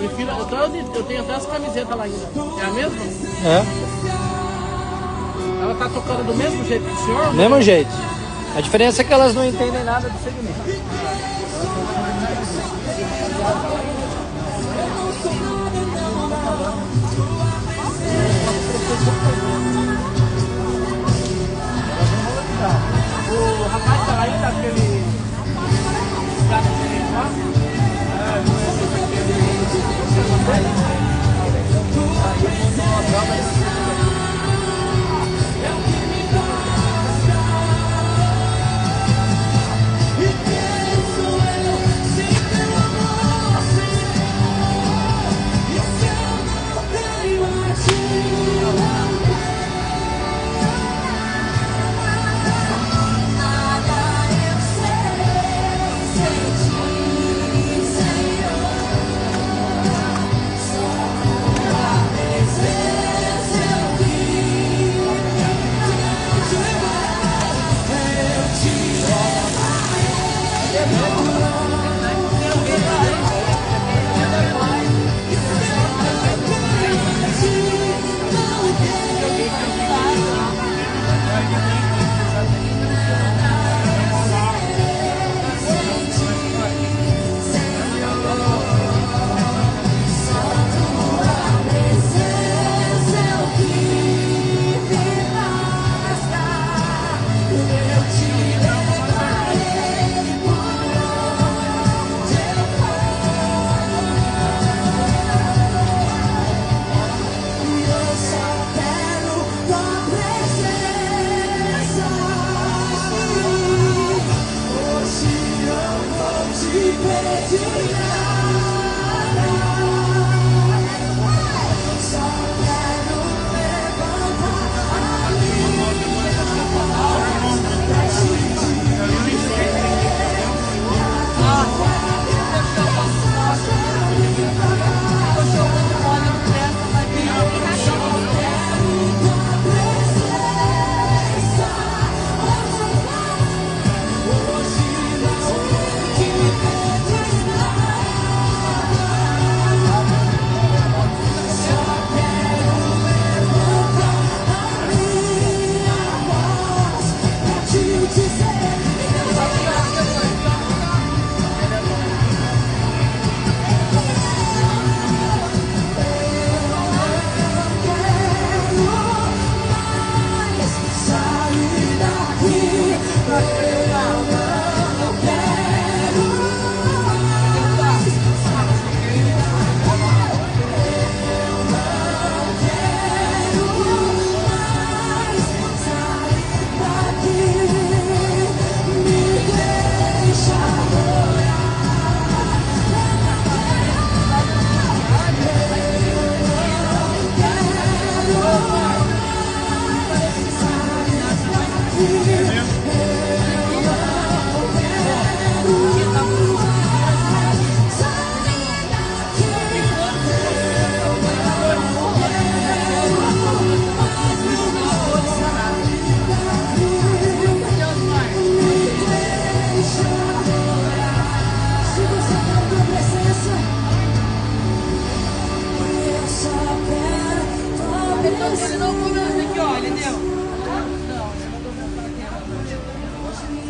Prefiro, eu tenho até as camisetas lá ainda. É a mesma? É. Ela tá tocando do mesmo jeito que o senhor? Do mesmo jeito. A diferença é que elas não entendem nada do segmento. O rapaz tá aí daquele cara diferente lá?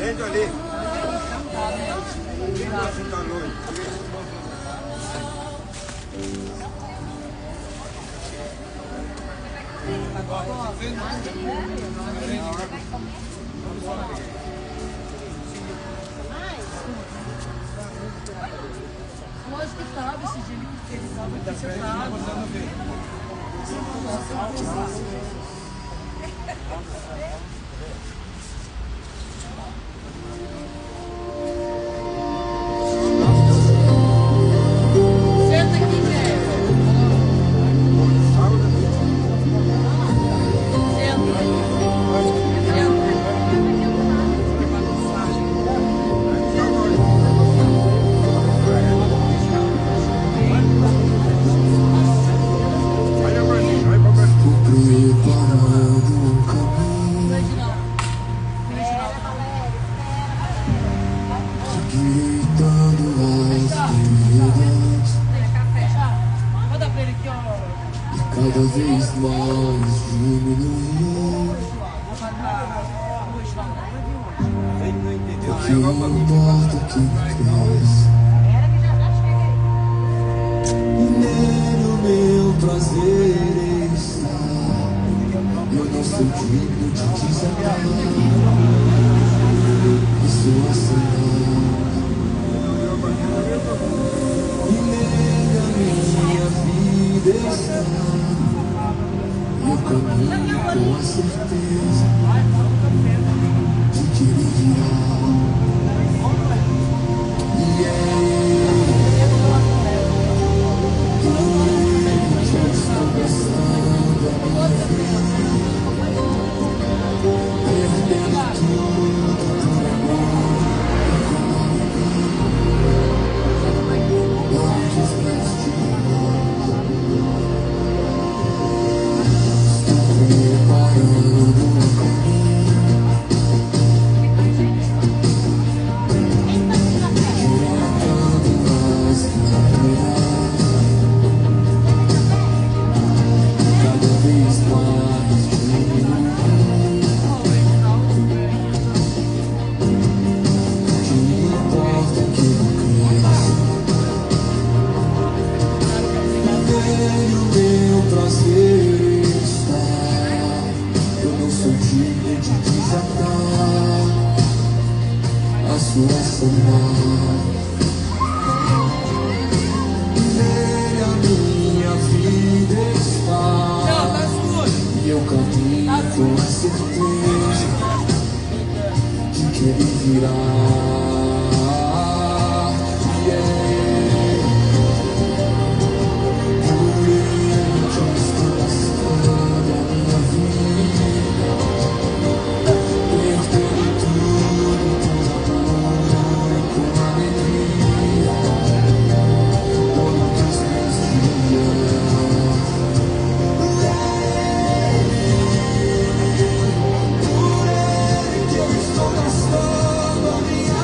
Entra ali. Lógico que sabe, esse dia que ele sabe que você sabe. Preparando um caminho. cada vez mais diminuir. O que importa é quem cresce. E nele o meu prazer está. Eu não sou digno de desatar a sua sanidade. E nele a minha vida está. E eu caminho com a certeza de que ele virá. E é ele que está começando a minha vida. Perdendo tudo por amor e com alegria. Antes meus dias, estou preparando um caminho diretando as carreiras, cada vez mais diminuindo. Prazer está. Eu não sou digno de desatar a sua sanidade. Nele a minha vida está. E eu caminho com a certeza de que ele virá. Estou gastando a minha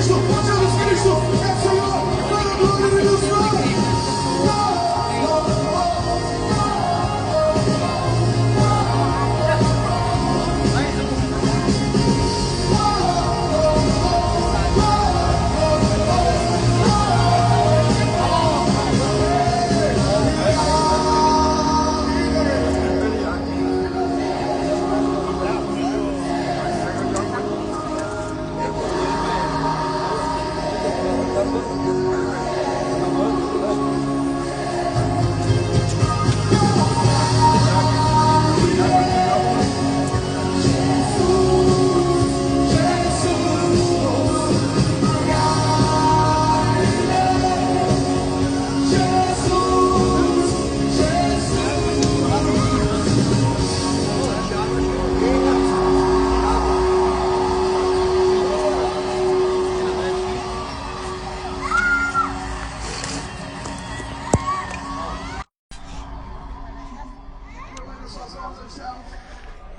Jesus Cristo é Senhor, para a glória de Deus Pai.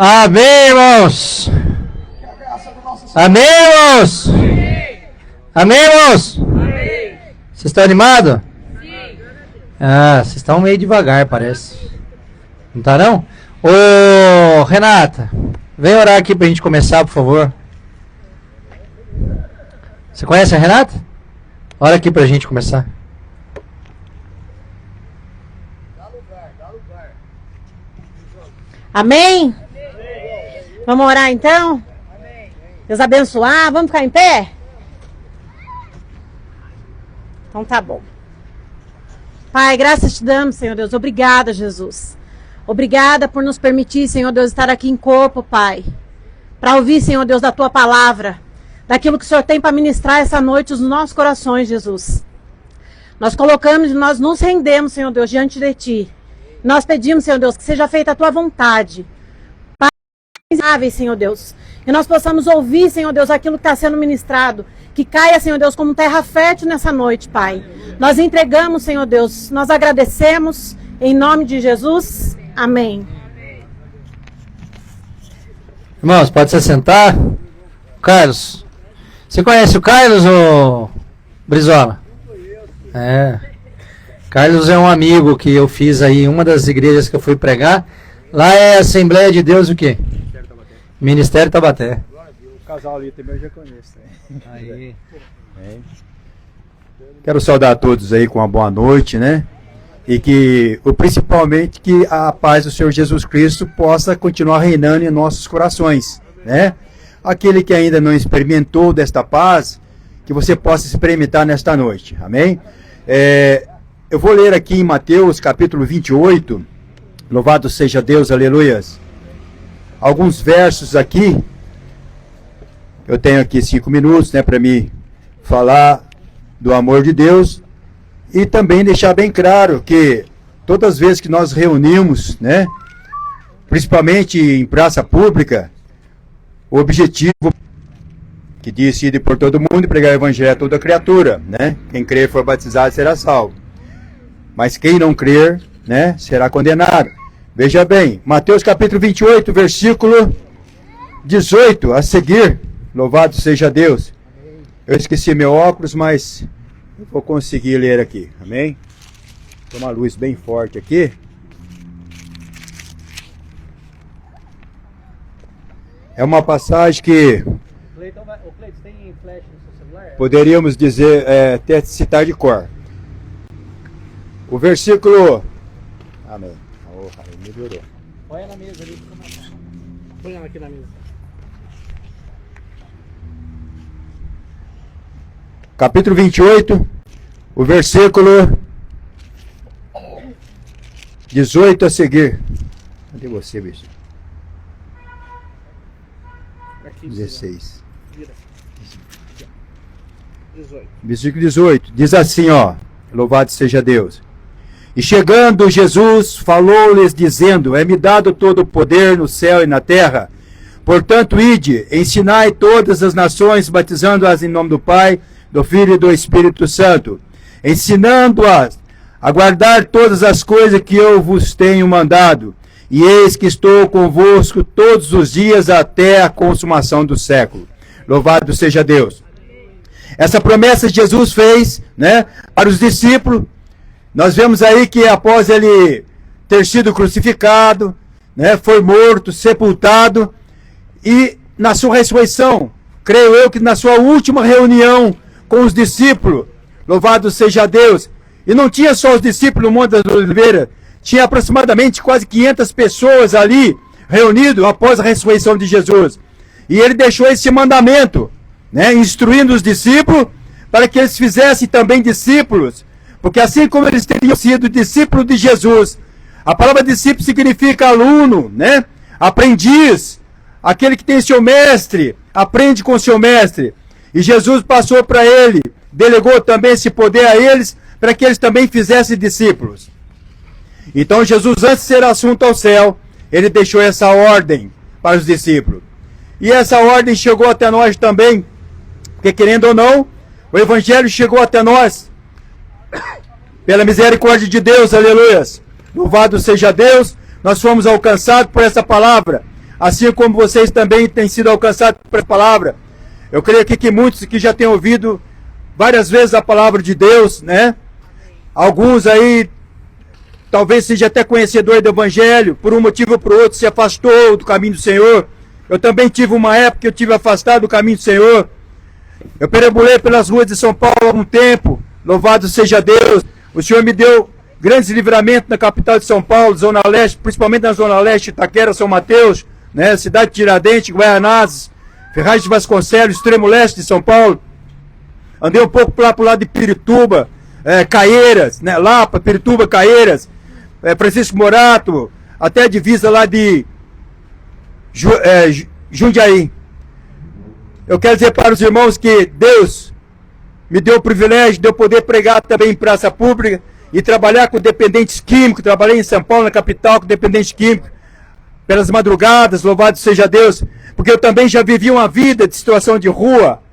Amém, irmãos. Amém, irmãos. Amém, irmãos. Vocês estão animados? Ah, vocês estão meio devagar, parece. Não tá, não? Ô, Renata, vem orar aqui pra gente começar, por favor. Você conhece a Renata? Ora aqui pra gente começar. Amém? Vamos orar então? Deus abençoar. Vamos ficar em pé? Então tá bom. Pai, graças te damos, Senhor Deus. Obrigada, Jesus. Obrigada por nos permitir, Senhor Deus, estar aqui em corpo, Pai. Para ouvir, Senhor Deus, da tua palavra. Daquilo que o Senhor tem para ministrar essa noite nos nossos corações, Jesus. Nós colocamos, nós nos rendemos, Senhor Deus, diante de ti. Nós pedimos, Senhor Deus, que seja feita a tua vontade. Pai, Senhor Deus. Que nós possamos ouvir, Senhor Deus, aquilo que está sendo ministrado. Que caia, Senhor Deus, como terra fértil nessa noite, Pai. Nós entregamos, Senhor Deus. Nós agradecemos. Em nome de Jesus. Amém. Irmãos, pode se assentar. Carlos. Você conhece o Carlos, ou Brizola? É. Carlos é um amigo que eu fiz aí em uma das igrejas que eu fui pregar. Lá é Assembleia de Deus o quê? Ministério Taubaté. O casal ali também eu já conheço. Aí. Quero saudar a todos aí com uma boa noite, né? E que, principalmente, que a paz do Senhor Jesus Cristo possa continuar reinando em nossos corações, né? Aquele que ainda não experimentou desta paz, que você possa experimentar nesta noite, amém? Eu vou ler aqui em Mateus capítulo 28, louvado seja Deus, aleluias. Alguns versos aqui, eu tenho aqui 5 minutos, né, para me falar do amor de Deus e também deixar bem claro que todas as vezes que nós reunimos, né, principalmente em praça pública, o objetivo que diz ir por todo mundo e pregar o evangelho a toda criatura, né? Quem crer e for batizado será salvo. Mas quem não crer, né, será condenado. Veja bem, Mateus capítulo 28, versículo 18, a seguir, louvado seja Deus. Eu esqueci meu óculos, mas eu vou conseguir ler aqui, amém? Tem uma luz bem forte aqui. É uma passagem que Cleiton, tem flash no seu celular? poderíamos dizer, até citar de cor. O versículo... Amém. Oh, melhorou. Põe na mesa ali. Põe ela aqui na mesa. Capítulo 28, o versículo 18 a seguir. Cadê você, bicho? Aqui, 16. vira. 18. Versículo 18. Diz assim, ó. Louvado seja Deus. E chegando Jesus, falou-lhes dizendo: É-me dado todo o poder no céu e na terra. Portanto, ide, ensinai todas as nações, batizando-as em nome do Pai, do Filho e do Espírito Santo, ensinando-as a guardar todas as coisas que eu vos tenho mandado. E eis que estou convosco todos os dias até a consumação do século. Louvado seja Deus. Essa promessa Jesus fez, né, para os discípulos. Nós vemos aí que após ele ter sido crucificado, né, foi morto, sepultado, e na sua ressurreição, creio eu que na sua última reunião com os discípulos, louvado seja Deus, e não tinha só os discípulos no Monte das Oliveiras, tinha aproximadamente quase 500 pessoas ali reunidas após a ressurreição de Jesus. E ele deixou esse mandamento, né, instruindo os discípulos para que eles fizessem também discípulos, porque assim como eles teriam sido discípulos de Jesus, a palavra discípulo significa aluno, né, aprendiz, aquele que tem seu mestre, aprende com seu mestre. E Jesus passou para ele, delegou também esse poder a eles, para que eles também fizessem discípulos. Então Jesus, antes de ser assunto ao céu, ele deixou essa ordem para os discípulos. E essa ordem chegou até nós também, porque querendo ou não, o Evangelho chegou até nós, pela misericórdia de Deus, aleluias. Louvado seja Deus, nós fomos alcançados por essa palavra. assim como vocês também têm sido alcançados pela palavra. Eu creio aqui que muitos que já têm ouvido várias vezes a palavra de Deus, né? Alguns aí, talvez seja até conhecedor do Evangelho, por um motivo ou por outro se afastou do caminho do Senhor. Eu também tive uma época que eu tive afastado do caminho do Senhor. Eu perambulei pelas ruas de São Paulo há algum tempo, louvado seja Deus. O Senhor me deu grandes livramentos na capital de São Paulo, Zona Leste, principalmente na Zona Leste, Itaquera, São Mateus, né? Cidade de Tiradentes, Guaianazes, Ferraz de Vasconcelos, extremo leste de São Paulo. Andei um pouco lá pro lado de Pirituba, Caieiras, né? Lapa, Pirituba, Caieiras, Francisco Morato, até a divisa lá de Jundiaí. Eu quero dizer para os irmãos que Deus me deu o privilégio de eu poder pregar também em praça pública e trabalhar com dependentes químicos. Trabalhei em São Paulo, na capital, com dependentes químicos, pelas madrugadas, louvado seja Deus, porque eu também já vivi uma vida de situação de rua.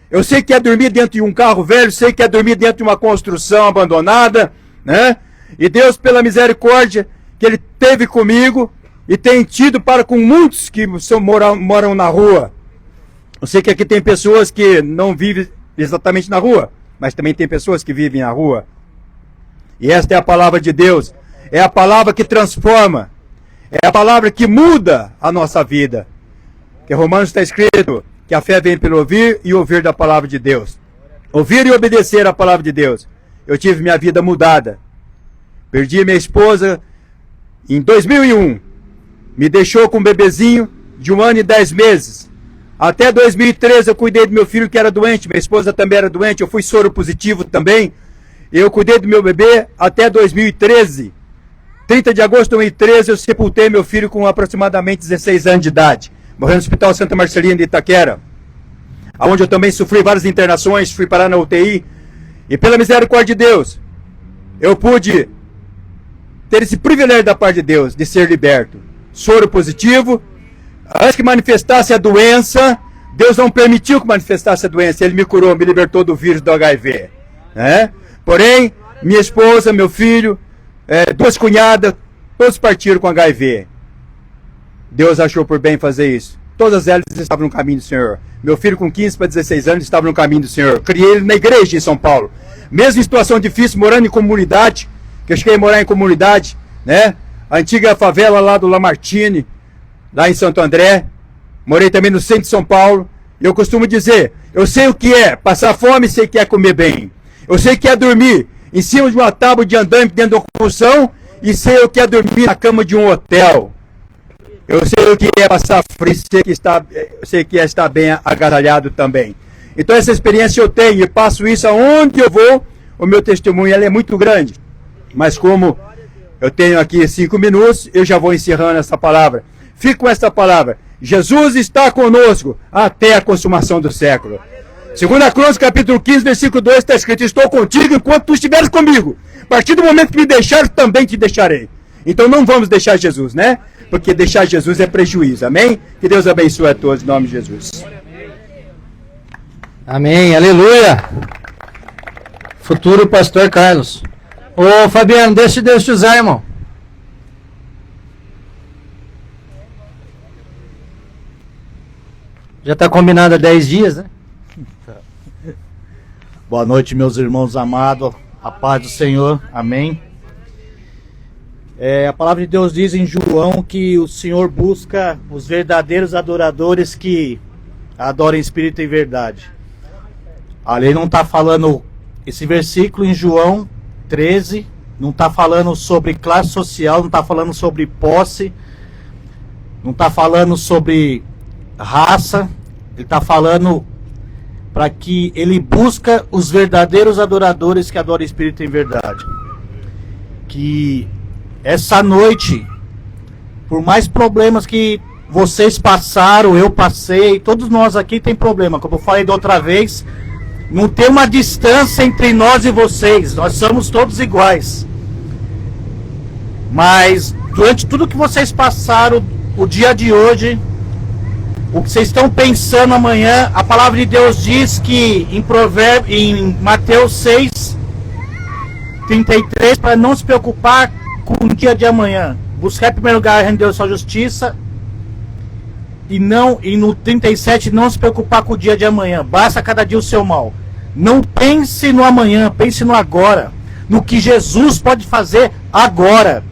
Eu sei que é dormir dentro de um carro velho, sei que é dormir dentro de uma construção abandonada, né? E Deus, pela misericórdia que Ele teve comigo e tem tido para com muitos que moram na rua. Eu sei que aqui tem pessoas que não vivem exatamente na rua, mas também tem pessoas que vivem na rua. E esta é a palavra de Deus, é a palavra que transforma, é a palavra que muda a nossa vida. Que em Romanos está escrito que a fé vem pelo ouvir e ouvir da palavra de Deus. Ouvir e obedecer a palavra de Deus. Eu tive minha vida mudada. Perdi minha esposa em 2001. Me deixou com um bebezinho de 1 ano e 10 meses. Até 2013 eu cuidei do meu filho que era doente. Minha esposa também era doente. Eu fui soro positivo também. Eu cuidei do meu bebê até 2013. 30 de agosto de 2013 eu sepultei meu filho com aproximadamente 16 anos de idade. Morreu no Hospital Santa Marcelina de Itaquera, onde eu também sofri várias internações, fui parar na UTI. E pela misericórdia de Deus, eu pude ter esse privilégio da parte de Deus, de ser liberto. Soro positivo. Antes que manifestasse a doença, Deus não permitiu que manifestasse a doença. Ele me curou, me libertou do vírus do HIV, né? Porém, minha esposa, meu filho, 2 cunhadas, todos partiram com HIV. Deus achou por bem fazer isso. Todas elas estavam no caminho do Senhor. Meu filho com 15 para 16 anos estava no caminho do Senhor. Criei ele na igreja em São Paulo. Mesmo em situação difícil, morando em comunidade, que eu cheguei a morar em comunidade, né? A antiga favela lá do Lamartine, lá em Santo André. Morei também no centro de São Paulo. Eu costumo dizer, eu sei o que é passar fome, sei o que é comer bem. Eu sei o que é dormir em cima de uma tábua de andaime dentro da construção e sei o que é dormir na cama de um hotel. Eu sei o que é passar frio, sei que é estar bem agasalhado também. Então essa experiência eu tenho e passo isso aonde eu vou. O meu testemunho ela é muito grande. Mas como eu tenho aqui 5 minutos, eu já vou encerrando essa palavra. Fico com essa palavra. Jesus está conosco até a consumação do século. 2 Crônicas, capítulo 15, versículo 2, está escrito: estou contigo enquanto tu estiveres comigo. A partir do momento que me deixares, também te deixarei. Então não vamos deixar Jesus, né? Porque deixar Jesus é prejuízo, amém? Que Deus abençoe a todos, em nome de Jesus. Amém, aleluia. Futuro pastor Carlos. Ô Fabiano, deixa Deus te usar, irmão. Já está combinado há 10 dias, né? Boa noite, meus irmãos amados. A paz do Senhor, amém. A palavra de Deus diz em João que o Senhor busca os verdadeiros adoradores que adorem espírito e verdade. Ali não está falando, esse versículo em João 13, não está falando sobre classe social, não está falando sobre posse, não está falando sobre raça, ele está falando para que ele busca os verdadeiros adoradores que adoram espírito em verdade. Que essa noite, por mais problemas que vocês passaram, eu passei, todos nós aqui tem problema, como eu falei da outra vez, não tem uma distância entre nós e vocês, nós somos todos iguais. Mas durante tudo que vocês passaram, o dia de hoje, o que vocês estão pensando amanhã, a palavra de Deus diz que em Mateus 6, 33, para não se preocupar com o dia de amanhã. Buscar em primeiro lugar a reino de Deus e sua justiça, E no 37 não se preocupar com o dia de amanhã. Basta cada dia o seu mal. Não pense no amanhã, pense no agora. No que Jesus pode fazer agora.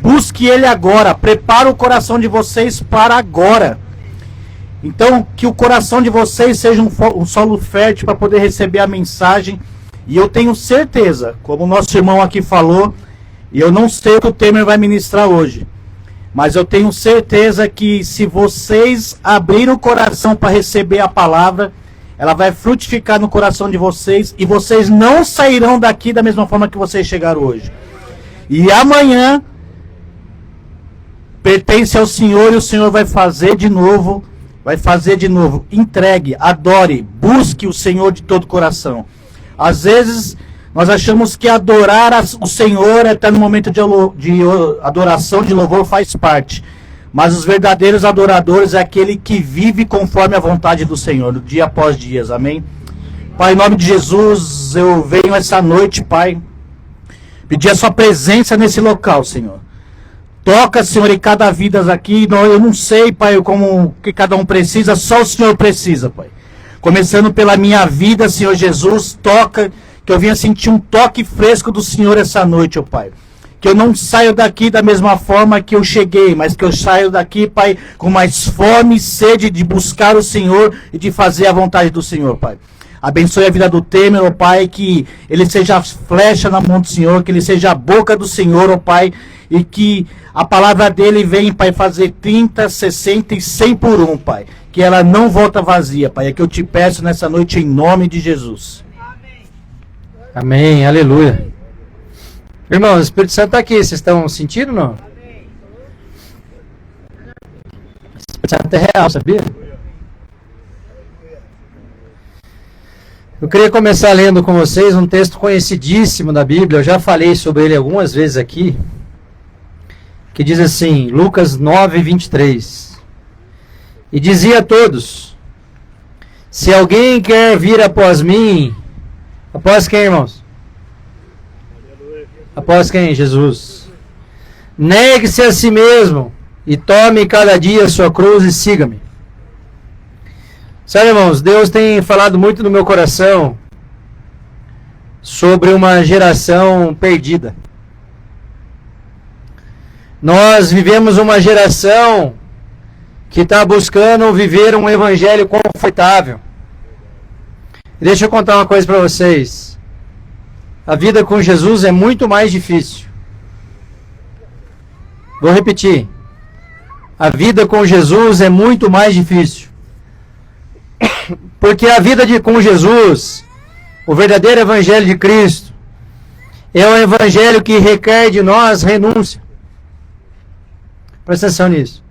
Busque Ele agora. Prepare o coração de vocês para agora. Então, que o coração de vocês seja um solo fértil para poder receber a mensagem. E eu tenho certeza, como o nosso irmão aqui falou, e eu não sei o que o Temer vai ministrar hoje, mas eu tenho certeza que se vocês abrirem o coração para receber a palavra, ela vai frutificar no coração de vocês e vocês não sairão daqui da mesma forma que vocês chegaram hoje. E amanhã pertence ao Senhor e o Senhor vai fazer de novo. Entregue, adore, busque o Senhor de todo o coração. Às vezes nós achamos que adorar o Senhor até no momento de adoração, de louvor, faz parte. Mas os verdadeiros adoradores é aquele que vive conforme a vontade do Senhor, dia após dia, amém? Pai, em nome de Jesus, eu venho essa noite, Pai, pedir a sua presença nesse local, Senhor. Toca, Senhor, em cada vida aqui. Eu não sei, Pai, como que cada um precisa, só o Senhor precisa, Pai. Começando pela minha vida, Senhor Jesus, toca, que eu venha sentir um toque fresco do Senhor essa noite, ó Pai. Que eu não saio daqui da mesma forma que eu cheguei, mas que eu saio daqui, Pai, com mais fome e sede de buscar o Senhor e de fazer a vontade do Senhor, Pai. Abençoe a vida do Temer, ó Pai, que ele seja a flecha na mão do Senhor, que ele seja a boca do Senhor, ó Pai, e que a palavra dele venha, Pai, fazer 30, 60 e 100 por um, Pai. Que ela não volta vazia, Pai. É que eu te peço nessa noite em nome de Jesus. Amém, aleluia. Irmãos, o Espírito Santo está aqui, vocês estão sentindo ou não? O Espírito Santo é real, sabia? Eu queria começar lendo com vocês um texto conhecidíssimo da Bíblia, eu já falei sobre ele algumas vezes aqui, que diz assim, Lucas 9, 23. E dizia a todos, se alguém quer vir após mim, após quem, irmãos? Após quem? Jesus. Negue-se a si mesmo e tome cada dia a sua cruz e siga-me. Sabe, irmãos, Deus tem falado muito no meu coração sobre uma geração perdida. Nós vivemos uma geração que está buscando viver um evangelho confortável. Deixa eu contar uma coisa para vocês. A vida com Jesus é muito mais difícil. Vou repetir. A vida com Jesus é muito mais difícil. Porque a vida com Jesus, o verdadeiro evangelho de Cristo, é um evangelho que requer de nós renúncia. Presta atenção nisso.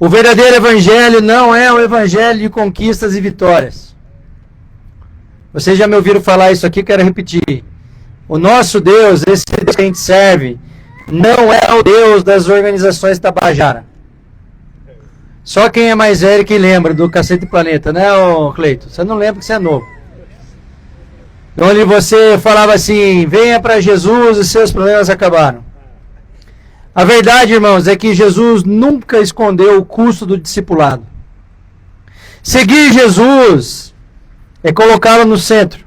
O verdadeiro evangelho não é um evangelho de conquistas e vitórias. Vocês já me ouviram falar isso aqui, quero repetir. O nosso Deus, esse Deus que a gente serve, não é o Deus das organizações Tabajara. Só quem é mais velho que lembra do Cacete Planeta, né, Cleito? Você não lembra que você é novo. Onde você falava assim, venha para Jesus e seus problemas acabaram. A verdade, irmãos, é que Jesus nunca escondeu o custo do discipulado. Seguir Jesus é colocá-lo no centro.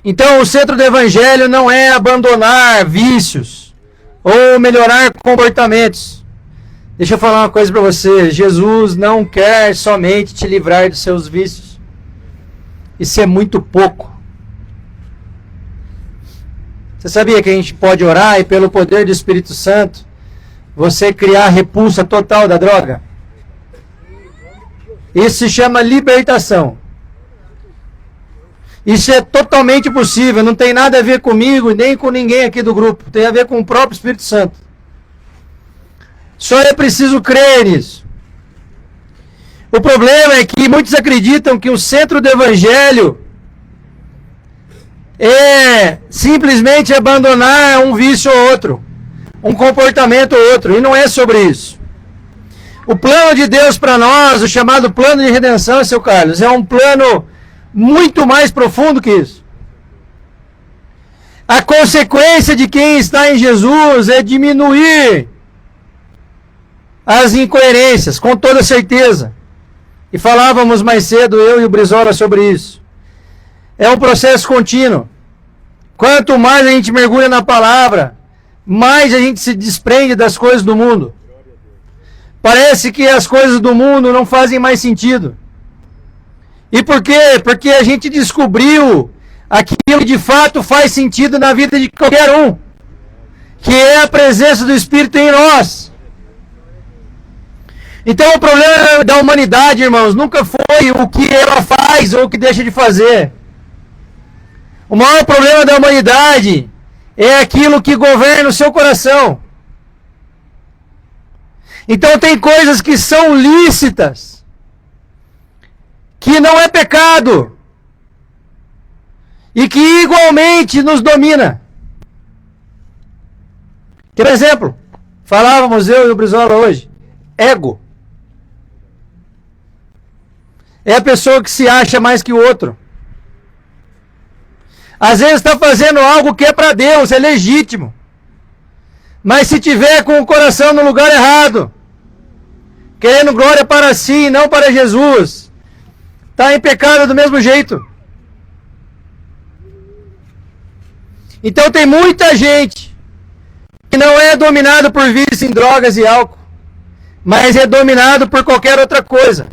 Então, o centro do evangelho não é abandonar vícios ou melhorar comportamentos. Deixa eu falar uma coisa para você. Jesus não quer somente te livrar dos seus vícios. Isso é muito pouco. Você sabia que a gente pode orar e pelo poder do Espírito Santo você criar a repulsa total da droga? Isso se chama libertação. Isso é totalmente possível, não tem nada a ver comigo, nem com ninguém aqui do grupo. Tem a ver com o próprio Espírito Santo. Só é preciso crer nisso. O problema é que muitos acreditam que o centro do Evangelho é simplesmente abandonar um vício ou outro, um comportamento ou outro, e não é sobre isso. O plano de Deus para nós, o chamado plano de redenção, seu Carlos, é um plano muito mais profundo que isso. A consequência de quem está em Jesus é diminuir as incoerências, com toda certeza. E falávamos mais cedo, eu e o Brizola, sobre isso. É um processo contínuo. Quanto mais a gente mergulha na palavra, mais a gente se desprende das coisas do mundo. Parece que as coisas do mundo não fazem mais sentido. E por quê? Porque a gente descobriu aquilo que de fato faz sentido na vida de qualquer um, que é a presença do Espírito em nós. Então o problema da humanidade, irmãos, nunca foi o que ela faz ou o que deixa de fazer. O maior problema da humanidade é aquilo que governa o seu coração. Então tem coisas que são lícitas, que não é pecado, e que igualmente nos domina. Por exemplo, falávamos eu e o Brizola hoje, ego. É a pessoa que se acha mais que o outro. Às vezes está fazendo algo que é para Deus, é legítimo. Mas se tiver com o coração no lugar errado, querendo glória para si e não para Jesus, está em pecado do mesmo jeito. Então tem muita gente que não é dominado por vício em drogas e álcool, mas é dominado por qualquer outra coisa.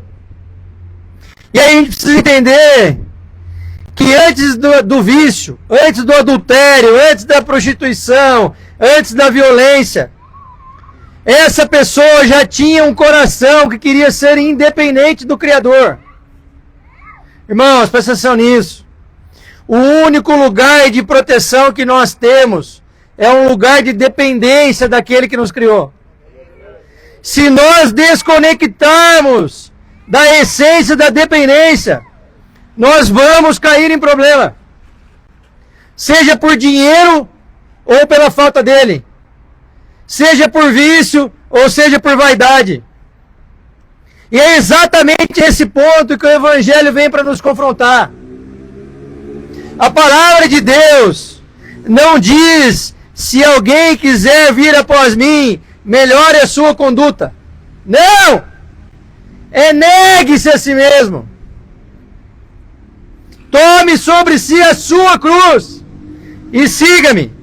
E aí a gente precisa entender que antes do vício, antes do adultério, antes da prostituição, antes da violência, essa pessoa já tinha um coração que queria ser independente do Criador. Irmãos, presta atenção nisso. O único lugar de proteção que nós temos é um lugar de dependência daquele que nos criou. Se nós desconectarmos da essência da dependência, nós vamos cair em problema. Seja por dinheiro ou pela falta dele. Seja por vício ou seja por vaidade. E é exatamente esse ponto que o Evangelho vem para nos confrontar. A palavra de Deus não diz: se alguém quiser vir após mim, melhore a sua conduta. Não! É negue-se a si mesmo. Tome sobre si a sua cruz e siga-me.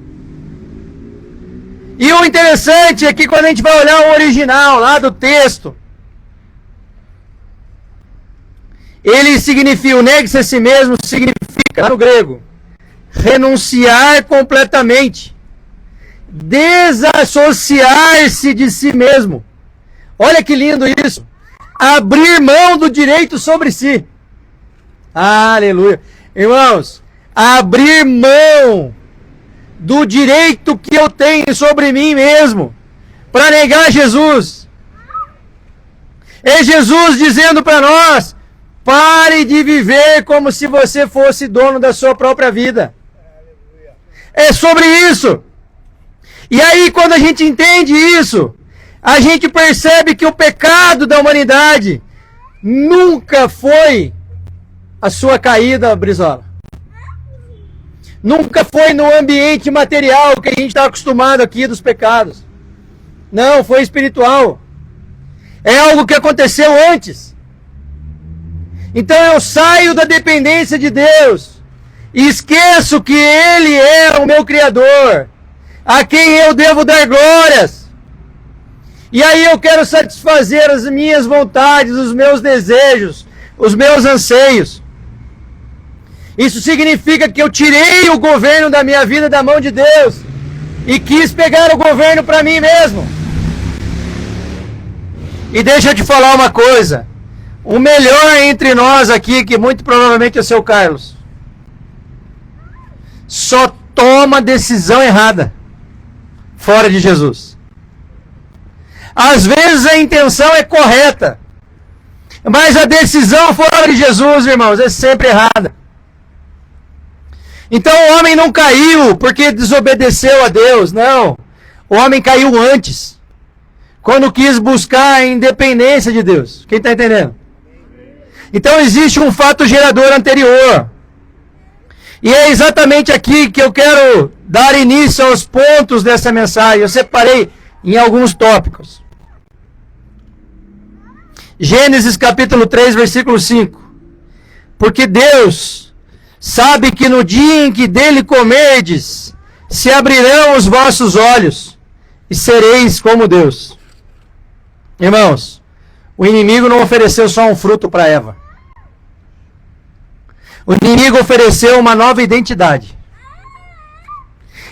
E o interessante é que quando a gente vai olhar o original lá do texto, ele significa, o negue-se a si mesmo significa, lá no grego, renunciar completamente, desassociar-se de si mesmo. Olha que lindo isso. Abrir mão do direito sobre si. Aleluia. Irmãos, abrir mão do direito que eu tenho sobre mim mesmo para negar Jesus. É Jesus dizendo para nós: pare de viver como se você fosse dono da sua própria vida. É sobre isso. E aí, quando a gente entende isso, a gente percebe que o pecado da humanidade nunca foi a sua caída, Brizola. Nunca foi no ambiente material que a gente está acostumado aqui dos pecados. Não, foi espiritual. É algo que aconteceu antes. Então eu saio da dependência de Deus e esqueço que Ele é o meu Criador, a quem eu devo dar glórias. E aí eu quero satisfazer as minhas vontades, os meus desejos, os meus anseios. Isso significa que eu tirei o governo da minha vida da mão de Deus e quis pegar o governo para mim mesmo. E deixa eu te falar uma coisa. O melhor entre nós aqui, que muito provavelmente é o seu Carlos, só toma decisão errada fora de Jesus. Às vezes a intenção é correta, mas a decisão fora de Jesus, irmãos, é sempre errada. Então o homem não caiu porque desobedeceu a Deus, não. O homem caiu antes, quando quis buscar a independência de Deus. Quem está entendendo? Então existe um fato gerador anterior. E é exatamente aqui que eu quero dar início aos pontos dessa mensagem. Eu separei em alguns tópicos. Gênesis capítulo 3, versículo 5. Porque Deus sabe que no dia em que dele comerdes, se abrirão os vossos olhos e sereis como Deus. Irmãos, o inimigo não ofereceu só um fruto para Eva. O inimigo ofereceu uma nova identidade.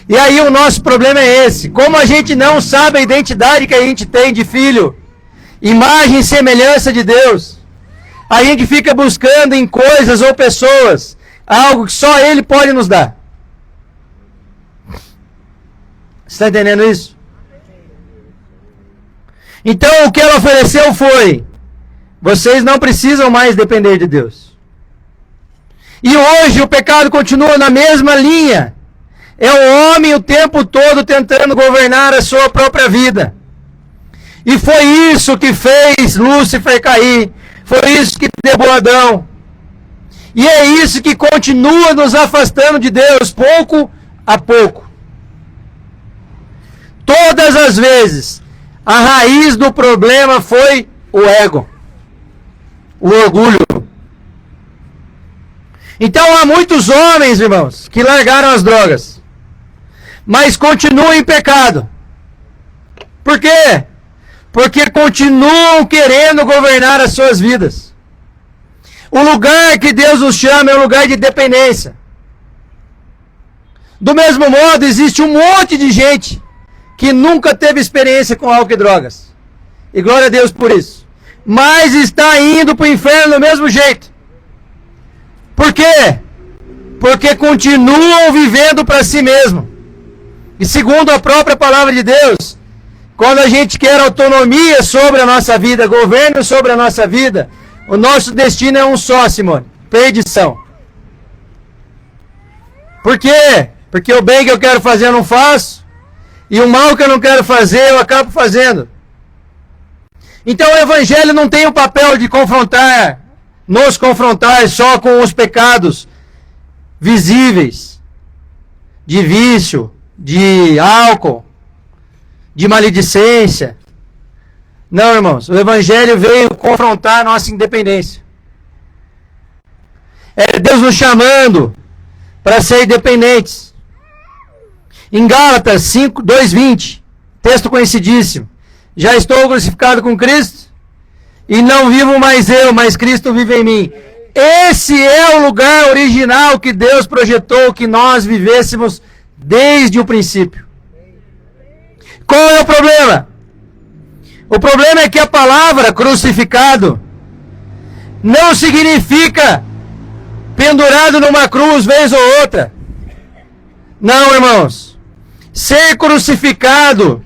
E aí o nosso problema é esse. Como a gente não sabe a identidade que a gente tem de filho, imagem e semelhança de Deus, a gente fica buscando em coisas ou pessoas algo que só Ele pode nos dar. Você está entendendo isso? Então o que ela ofereceu foi: vocês não precisam mais depender de Deus. E hoje o pecado continua na mesma linha. É o homem o tempo todo tentando governar a sua própria vida. E foi isso que fez Lúcifer cair. Foi isso que derrubou Adão. E é isso que continua nos afastando de Deus, pouco a pouco. Todas as vezes, a raiz do problema foi o ego, o orgulho. Então há muitos homens, irmãos, que largaram as drogas, mas continuam em pecado. Por quê? Porque continuam querendo governar as suas vidas. O lugar que Deus nos chama é um lugar de dependência. Do mesmo modo, existe um monte de gente que nunca teve experiência com álcool e drogas. E glória a Deus por isso. Mas está indo para o inferno do mesmo jeito. Por quê? Porque continuam vivendo para si mesmo. E segundo a própria palavra de Deus, quando a gente quer autonomia sobre a nossa vida, governo sobre a nossa vida, o nosso destino é um só, Simone: perdição. Por quê? Porque o bem que eu quero fazer eu não faço, e o mal que eu não quero fazer eu acabo fazendo. Então o Evangelho não tem o papel de nos confrontar só com os pecados visíveis, de vício, de álcool, de maledicência. Não, irmãos, o Evangelho veio confrontar a nossa independência. É Deus nos chamando para ser independentes. Em Gálatas 2:20, texto conhecidíssimo: já estou crucificado com Cristo, e não vivo mais eu, mas Cristo vive em mim. Esse é o lugar original que Deus projetou que nós vivêssemos desde o princípio. Qual é o problema? O problema é que a palavra crucificado não significa pendurado numa cruz vez ou outra. Não, irmãos. Ser crucificado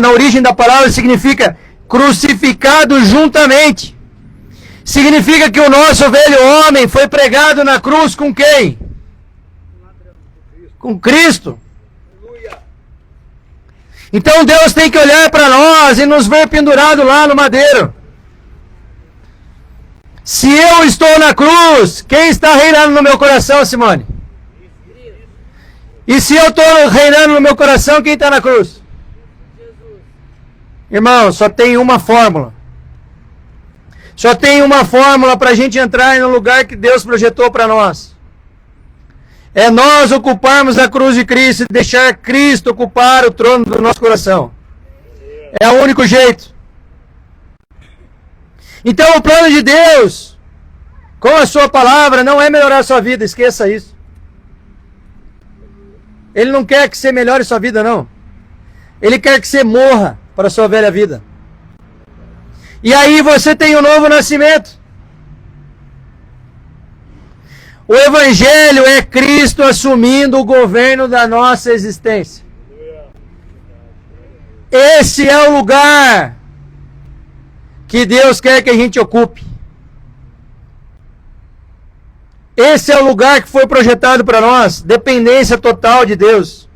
na origem da palavra significa crucificado juntamente. Significa que o nosso velho homem foi pregado na cruz com quem? Com Cristo. Então Deus tem que olhar para nós e nos ver pendurado lá no madeiro. Se eu estou na cruz, quem está reinando no meu coração, Simone? E se eu estou reinando no meu coração, quem está na cruz? Irmão, só tem uma fórmula. Só tem uma fórmula para a gente entrar no lugar que Deus projetou para nós. É nós ocuparmos a cruz de Cristo e deixar Cristo ocupar o trono do nosso coração. É o único jeito. Então o plano de Deus, com a sua palavra, não é melhorar a sua vida, esqueça isso. Ele não quer que você melhore sua vida, não. Ele quer que você morra para a sua velha vida. E aí você tem um novo nascimento. O Evangelho é Cristo assumindo o governo da nossa existência. Esse é o lugar que Deus quer que a gente ocupe. Esse é o lugar que foi projetado para nós, dependência total de Deus.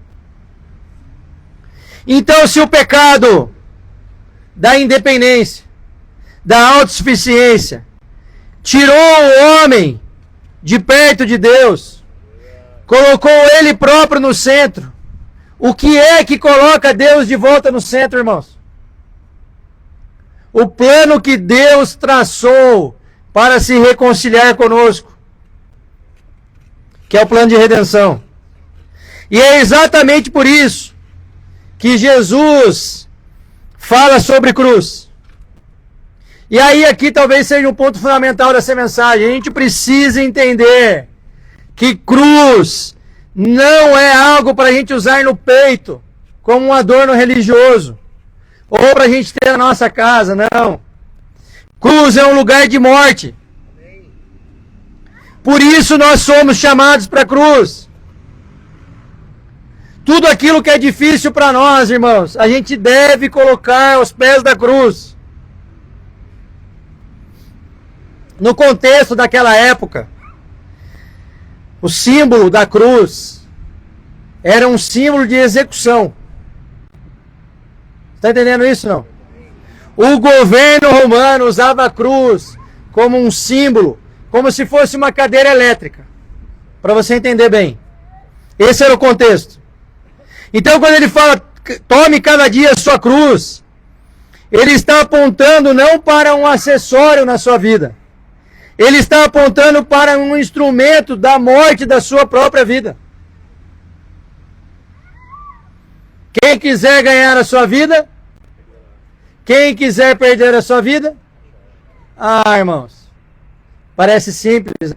Então, se o pecado da independência, da autossuficiência, tirou o homem de perto de Deus, colocou ele próprio no centro, o que é que coloca Deus de volta no centro, irmãos? o plano que Deus traçou para se reconciliar conosco, que é o plano de redenção. E é exatamente por isso que Jesus fala sobre cruz. E aí aqui talvez seja um ponto fundamental dessa mensagem. A gente precisa entender que cruz não é algo para a gente usar no peito como um adorno religioso ou para a gente ter na nossa casa, não. Cruz é um lugar de morte. Por isso nós somos chamados para a cruz. Tudo aquilo que é difícil para nós, irmãos, a gente deve colocar aos pés da cruz. No contexto daquela época, o símbolo da cruz era um símbolo de execução. Está entendendo isso, não? O governo romano usava a cruz como um símbolo, como se fosse uma cadeira elétrica. Para você entender bem. Esse era o contexto. Então, quando ele fala, tome cada dia a sua cruz, ele está apontando não para um acessório na sua vida. Ele está apontando para um instrumento da morte da sua própria vida. Quem quiser ganhar a sua vida, quem quiser perder a sua vida, irmãos, parece simples.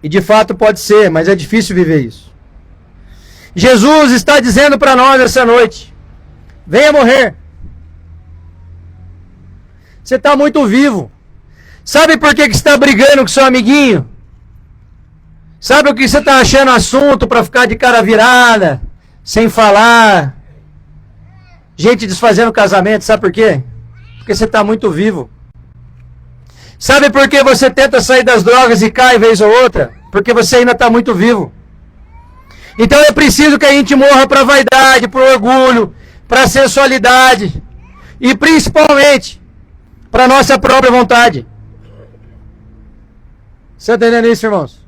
E de fato pode ser, mas é difícil viver isso. Jesus está dizendo para nós essa noite, venha morrer. Você está muito vivo. Sabe por que você está brigando com seu amiguinho? Sabe o que você está achando assunto para ficar de cara virada, sem falar? Gente desfazendo casamento, sabe por quê? Porque você está muito vivo. Sabe por que você tenta sair das drogas e cai vez ou outra? Porque você ainda está muito vivo. Então é preciso que a gente morra para a vaidade, para o orgulho, para a sensualidade e principalmente para a nossa própria vontade. Você está entendendo isso, irmãos?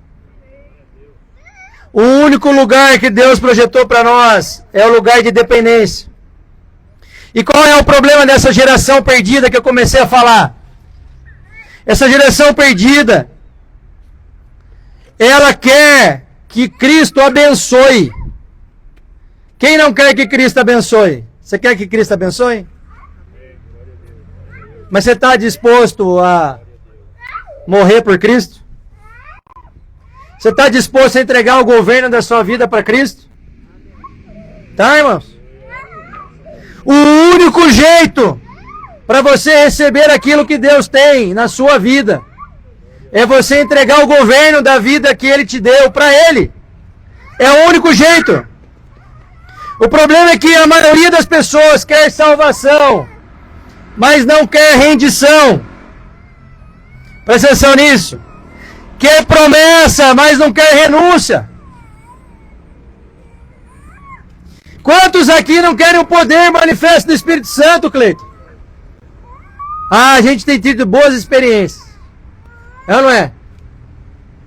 O único lugar que Deus projetou para nós é o lugar de dependência. E qual é o problema dessa geração perdida que eu comecei a falar? Essa geração perdida, ela quer que Cristo abençoe. Quem não quer que Cristo abençoe? Você quer que Cristo abençoe? Mas você está disposto a morrer por Cristo? Você está disposto a entregar o governo da sua vida para Cristo? Tá, irmãos? O único jeito para você receber aquilo que Deus tem na sua vida é você entregar o governo da vida que Ele te deu para Ele. É o único jeito. O problema é que a maioria das pessoas quer salvação, mas não quer rendição. Presta atenção nisso. Quer promessa, mas não quer renúncia. Quantos aqui não querem o poder manifesto do Espírito Santo, Cleiton? A gente tem tido boas experiências. É ou não é?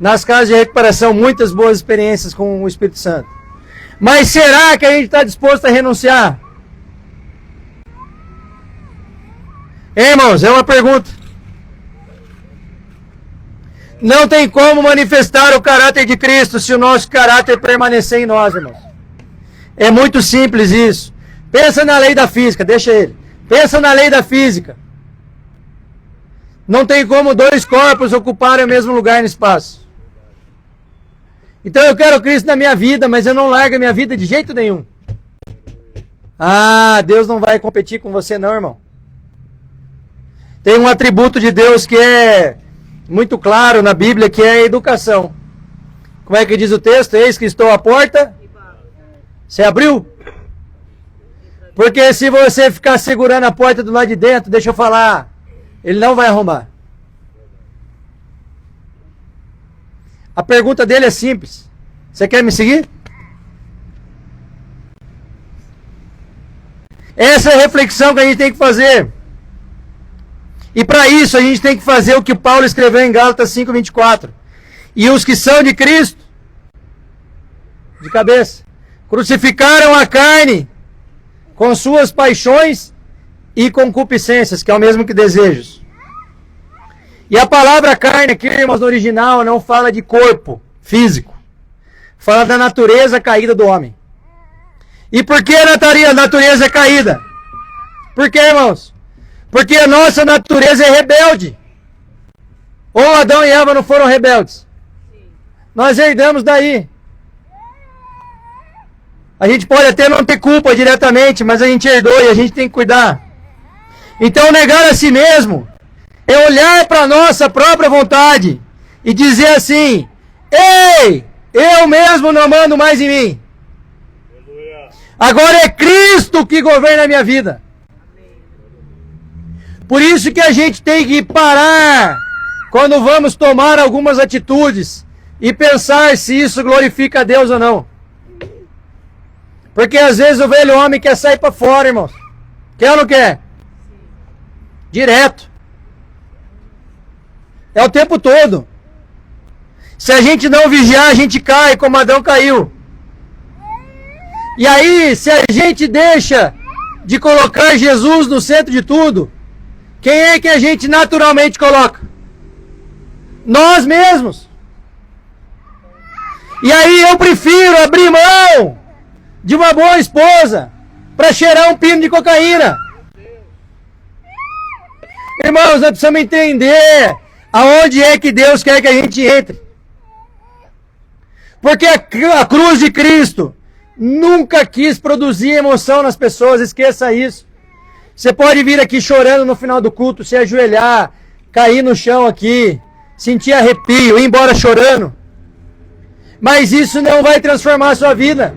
Nas casas de recuperação, muitas boas experiências com o Espírito Santo. Mas será que a gente está disposto a renunciar? Irmãos, é uma pergunta. Não tem como manifestar o caráter de Cristo se o nosso caráter permanecer em nós, irmãos. É muito simples isso. Pensa na lei da física, deixa ele. Pensa na lei da física. Não tem como dois corpos ocuparem o mesmo lugar no espaço. Então eu quero Cristo na minha vida, mas eu não largo a minha vida de jeito nenhum. Deus não vai competir com você não, irmão. Tem um atributo de Deus que é muito claro na Bíblia, que é a educação. Como é que diz o texto? Eis que estou à porta. Você abriu? Porque se você ficar segurando a porta do lado de dentro, deixa eu falar, ele não vai arrombar. A pergunta dele é simples. Você quer me seguir? Essa é a reflexão que a gente tem que fazer. E para isso a gente tem que fazer o que Paulo escreveu em Gálatas 5:24. E os que são de Cristo, de cabeça, crucificaram a carne com suas paixões e concupiscências, que é o mesmo que desejos. E a palavra carne aqui, irmãos, no original não fala de corpo físico. Fala da natureza caída do homem. E por que a natureza é caída? Por que, irmãos? Porque a nossa natureza é rebelde. Ou Adão e Eva não foram rebeldes? Nós herdamos daí. A gente pode até não ter culpa diretamente, mas a gente herdou e a gente tem que cuidar. Então negar a si mesmo é olhar para a nossa própria vontade e dizer assim: ei, eu mesmo não mando mais em mim. Agora é Cristo que governa a minha vida. Por isso que a gente tem que parar quando vamos tomar algumas atitudes e pensar se isso glorifica a Deus ou não. Porque às vezes o velho homem quer sair para fora, irmãos. Quer ou não quer? Direto. É o tempo todo. Se a gente não vigiar, a gente cai como Adão caiu. E aí, se a gente deixa de colocar Jesus no centro de tudo, quem é que a gente naturalmente coloca? Nós mesmos. E aí eu prefiro abrir mão de uma boa esposa para cheirar um pino de cocaína. Irmãos, nós precisamos entender aonde é que Deus quer que a gente entre. Porque a cruz de Cristo nunca quis produzir emoção nas pessoas, esqueça isso. Você pode vir aqui chorando no final do culto, se ajoelhar, cair no chão aqui, sentir arrepio, ir embora chorando. Mas isso não vai transformar a sua vida.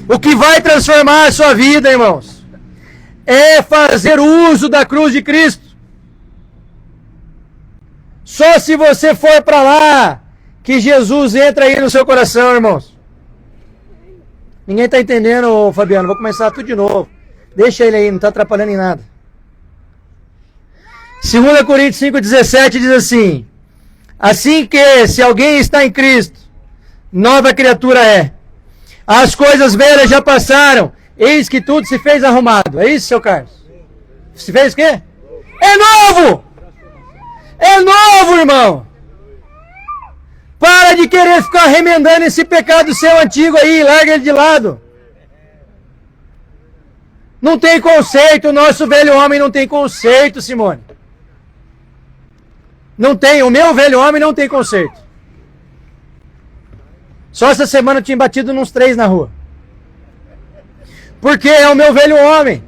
O que vai transformar a sua vida, irmãos, é fazer uso da cruz de Cristo. Só se você for para lá que Jesus entra aí no seu coração, irmãos. Ninguém está entendendo, Fabiano. Vou começar tudo de novo. Deixa ele aí, não está atrapalhando em nada. 2 Coríntios 5,17 diz assim: assim que, se alguém está em Cristo, nova criatura é. As coisas velhas já passaram, eis que tudo se fez arrumado. É isso, seu Carlos? Se fez o quê? É novo! É novo, irmão! Para de querer ficar remendando esse pecado seu antigo aí, larga ele de lado. Não tem conceito, o nosso velho homem não tem conceito, Simone. Não tem, o meu velho homem não tem conceito. Só essa semana eu tinha batido nos 3 na rua. Porque é o meu velho homem.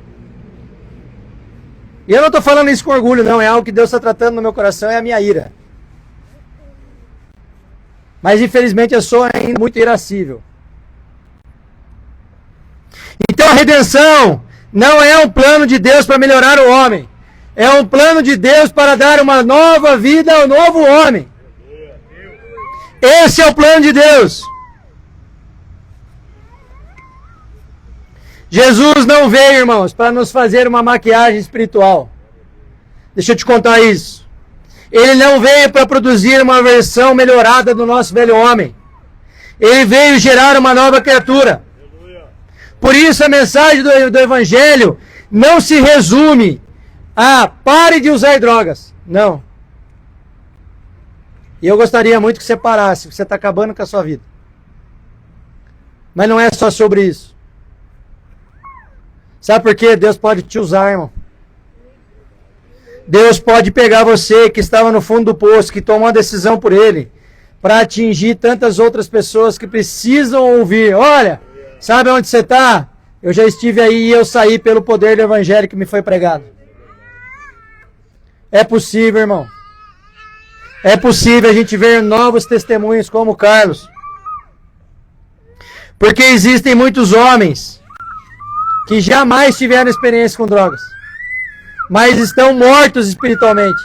E eu não estou falando isso com orgulho, não. É algo que Deus está tratando no meu coração, é a minha ira. Mas infelizmente eu sou ainda muito irascível. Então a redenção não é um plano de Deus para melhorar o homem. É um plano de Deus para dar uma nova vida ao novo homem. Esse é o plano de Deus. Jesus não veio, irmãos, para nos fazer uma maquiagem espiritual. Deixa eu te contar isso. Ele não veio para produzir uma versão melhorada do nosso velho homem. Ele veio gerar uma nova criatura. Por isso a mensagem do Evangelho não se resume a pare de usar drogas. Não. E eu gostaria muito que você parasse, você está acabando com a sua vida. Mas não é só sobre isso. Sabe por quê? Deus pode te usar, irmão. Deus pode pegar você que estava no fundo do poço, que tomou uma decisão por Ele, para atingir tantas outras pessoas que precisam ouvir. Olha, sabe onde você está? Eu já estive aí e eu saí pelo poder do Evangelho que me foi pregado. É possível, irmão. É possível a gente ver novos testemunhos como o Carlos. Porque existem muitos homens que jamais tiveram experiência com drogas, mas estão mortos espiritualmente.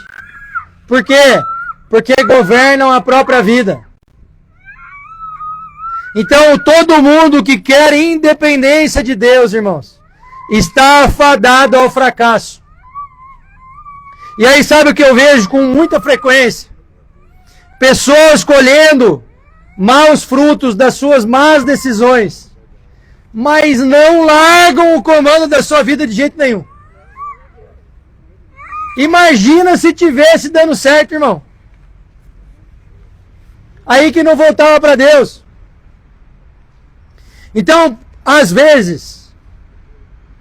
Por quê? Porque governam a própria vida. Então, todo mundo que quer independência de Deus, irmãos, está afadado ao fracasso. E aí, sabe o que eu vejo com muita frequência? Pessoas colhendo maus frutos das suas más decisões, mas não largam o comando da sua vida de jeito nenhum. Imagina se tivesse dando certo, irmão. Aí que não voltava para Deus. Então, às vezes,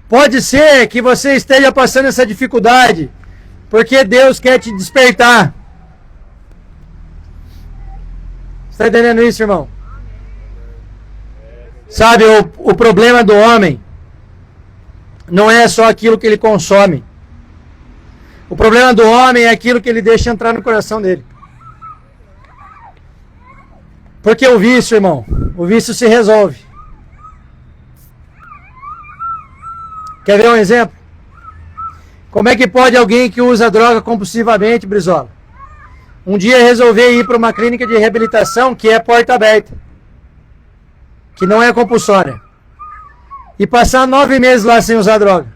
pode ser que você esteja passando essa dificuldade, porque Deus quer te despertar. Está entendendo isso, irmão? Sabe, o problema do homem não é só aquilo que ele consome. O problema do homem é aquilo que ele deixa entrar no coração dele. Porque o vício, irmão, o vício se resolve. Quer ver um exemplo? Como é que pode alguém que usa droga compulsivamente, Brizola, um dia resolver ir para uma clínica de reabilitação que é porta aberta, que não é compulsória, e passar 9 meses lá sem usar droga?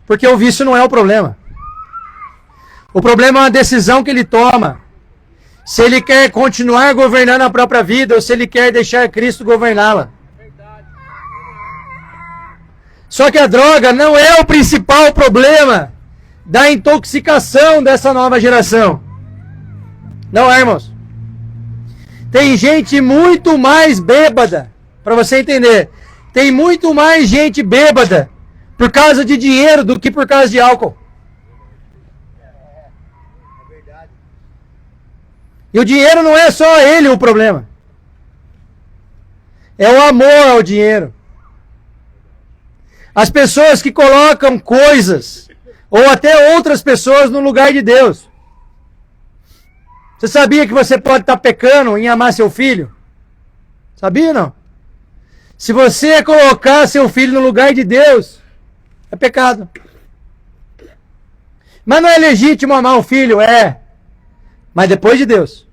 Porque o vício não é o problema. O problema é uma decisão que ele toma. Se ele quer continuar governando a própria vida ou se ele quer deixar Cristo governá-la. Só que a droga não é o principal problema da intoxicação dessa nova geração. Não é, irmãos? Tem gente muito mais bêbada, para você entender. Tem muito mais gente bêbada por causa de dinheiro do que por causa de álcool. E o dinheiro não é só ele o problema. É o amor ao dinheiro. As pessoas que colocam coisas, ou até outras pessoas, no lugar de Deus. Você sabia que você pode estar pecando em amar seu filho? Sabia, não? Se você colocar seu filho no lugar de Deus, é pecado. Mas não é legítimo amar um filho? É. Mas depois de Deus.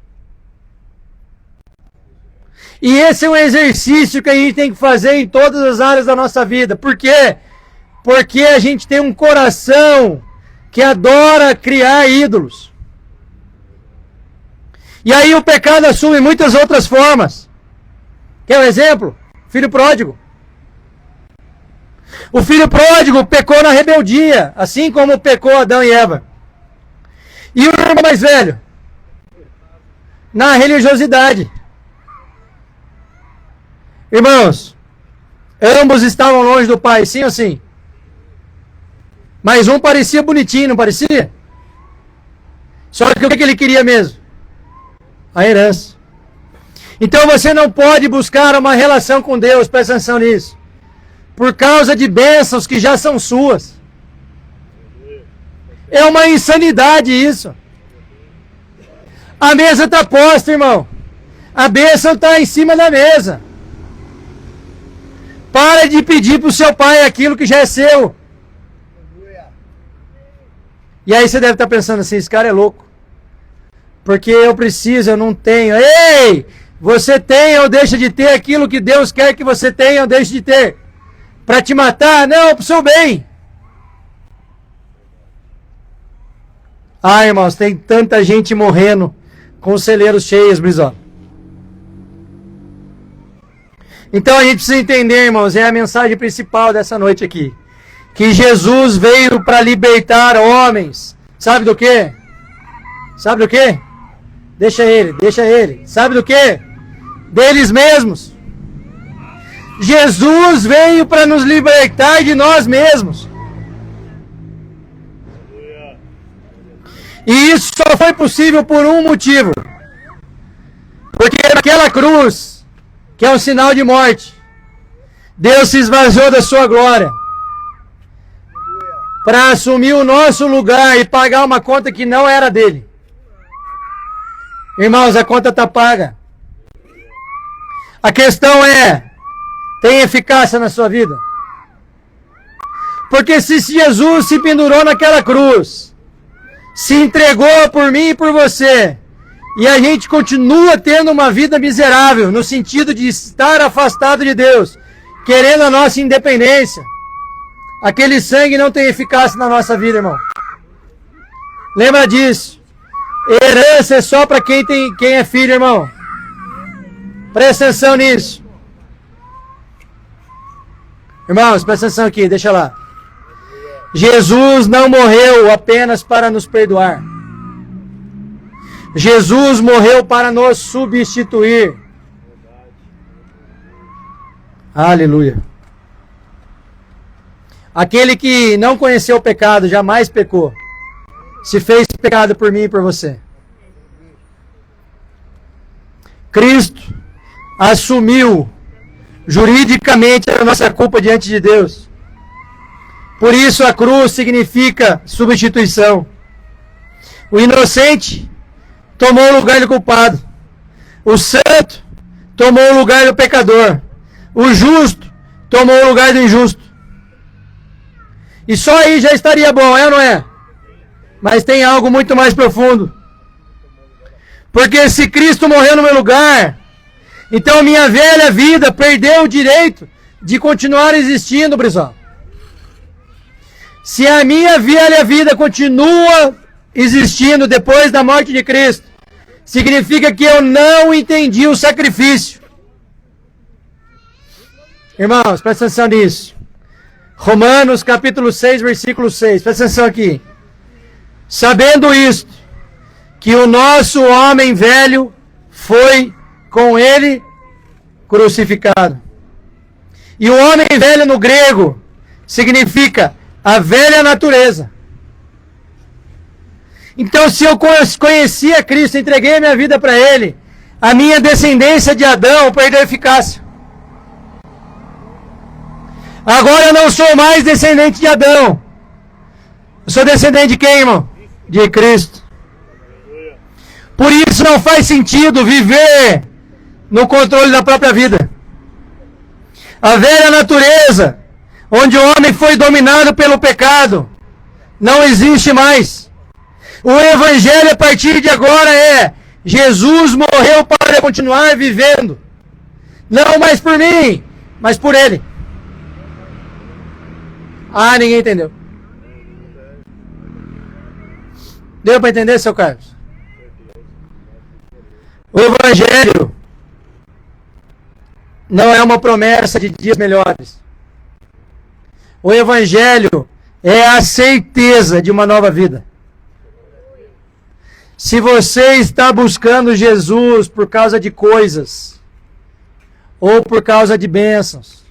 E esse é um exercício que a gente tem que fazer em todas as áreas da nossa vida. Por quê? Porque a gente tem um coração que adora criar ídolos. E aí o pecado assume muitas outras formas. Quer um exemplo? Filho pródigo. O filho pródigo pecou na rebeldia, assim como pecou Adão e Eva. E o irmão mais velho? Na religiosidade. Irmãos, ambos estavam longe do pai, sim ou sim? Mas um parecia bonitinho, não parecia? Só que o que ele queria mesmo? A herança. Então você não pode buscar uma relação com Deus, presta atenção nisso, por causa de bênçãos que já são suas. É uma insanidade isso. A mesa está posta, irmão. A bênção está em cima da mesa. Para de pedir para o seu pai aquilo que já é seu. E aí você deve estar pensando assim, esse cara é louco. Porque eu preciso, eu não tenho. Ei! Você tem ou deixa de ter aquilo que Deus quer que você tenha ou deixe de ter? Para te matar? Não, para o seu bem. Ah, irmãos, tem tanta gente morrendo com os celeiros cheios, Brizola. Então a gente precisa entender, irmãos, é a mensagem principal dessa noite aqui. Que Jesus veio para libertar homens. Sabe do quê? Sabe do quê? Deixa ele. Sabe do quê? Deles mesmos. Jesus veio para nos libertar de nós mesmos. E isso só foi possível por um motivo. Porque naquela cruz, que é um sinal de morte, Deus se esvaziou da sua glória para assumir o nosso lugar e pagar uma conta que não era dele. Irmãos, a conta está paga. A questão é, tem eficácia na sua vida? Porque se Jesus se pendurou naquela cruz, se entregou por mim e por você, e a gente continua tendo uma vida miserável, no sentido de estar afastado de Deus, querendo a nossa independência, aquele sangue não tem eficácia na nossa vida, irmão. Lembra disso. Herança é só para quem é filho, irmão. Presta atenção nisso. Irmãos, presta atenção aqui, deixa lá. Jesus não morreu apenas para nos perdoar. Jesus morreu para nos substituir. Aleluia. Aquele que não conheceu o pecado, jamais pecou. Se fez pecado por mim e por você. Cristo assumiu juridicamente a nossa culpa diante de Deus. Por isso a cruz significa substituição. O inocente tomou o lugar do culpado. O santo tomou o lugar do pecador. O justo tomou o lugar do injusto. E só aí já estaria bom, é ou não é? Mas tem algo muito mais profundo. Porque se Cristo morreu no meu lugar, então minha velha vida perdeu o direito de continuar existindo, Brisol. Se a minha velha vida continua existindo depois da morte de Cristo, significa que eu não entendi o sacrifício. Irmãos, presta atenção nisso. Romanos capítulo 6, versículo 6. Presta atenção aqui. Sabendo isto, que o nosso homem velho foi com ele crucificado. E o homem velho no grego significa a velha natureza. Então, se eu conhecia Cristo, entreguei a minha vida para Ele, a minha descendência de Adão perdeu eficácia. Agora eu não sou mais descendente de Adão. Eu sou descendente de quem, irmão? De Cristo. Por isso não faz sentido viver no controle da própria vida. A velha natureza, onde o homem foi dominado pelo pecado, não existe mais. O evangelho a partir de agora é: Jesus morreu para continuar vivendo. Não mais por mim, mas por Ele. Ah, ninguém entendeu. Deu para entender, seu Carlos? O evangelho não é uma promessa de dias melhores. O evangelho é a certeza de uma nova vida. Se você está buscando Jesus por causa de coisas ou por causa de bênçãos,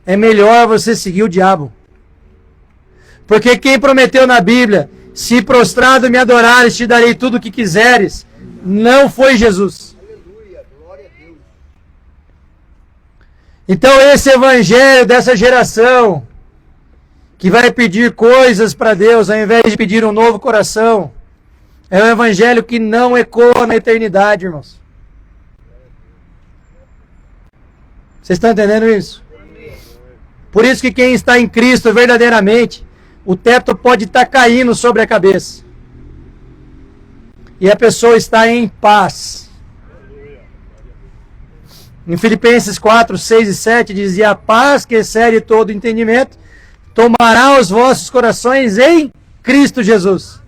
é melhor você seguir o diabo. Porque quem prometeu na Bíblia: se prostrado me adorares, te darei tudo o que quiseres, não foi Jesus. Então esse evangelho dessa geração, que vai pedir coisas para Deus ao invés de pedir um novo coração, é um evangelho que não ecoa na eternidade, irmãos. Vocês estão entendendo isso? Por isso que quem está em Cristo verdadeiramente, o teto pode estar caindo sobre a cabeça. E a pessoa está em paz. Em Filipenses 4, 6 e 7 dizia: a paz que excede todo entendimento tomará os vossos corações em Cristo Jesus.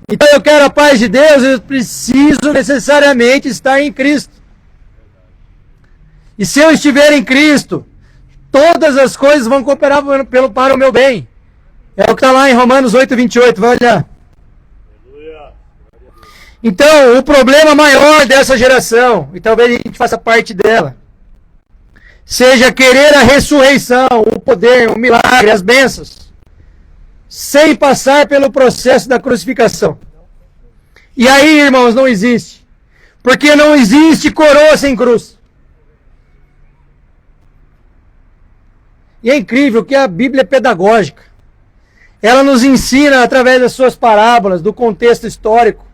Então eu quero a paz de Deus, eu preciso necessariamente estar em Cristo. E se eu estiver em Cristo, todas as coisas vão cooperar para o meu bem. É o que está lá em Romanos 8, 28, vai olhar. Então, o problema maior dessa geração, e talvez a gente faça parte dela, seja querer a ressurreição, o poder, o milagre, as bênçãos, sem passar pelo processo da crucificação. E aí, irmãos, não existe. Porque não existe coroa sem cruz. E é incrível que a Bíblia é pedagógica. Ela nos ensina, através das suas parábolas, do contexto histórico,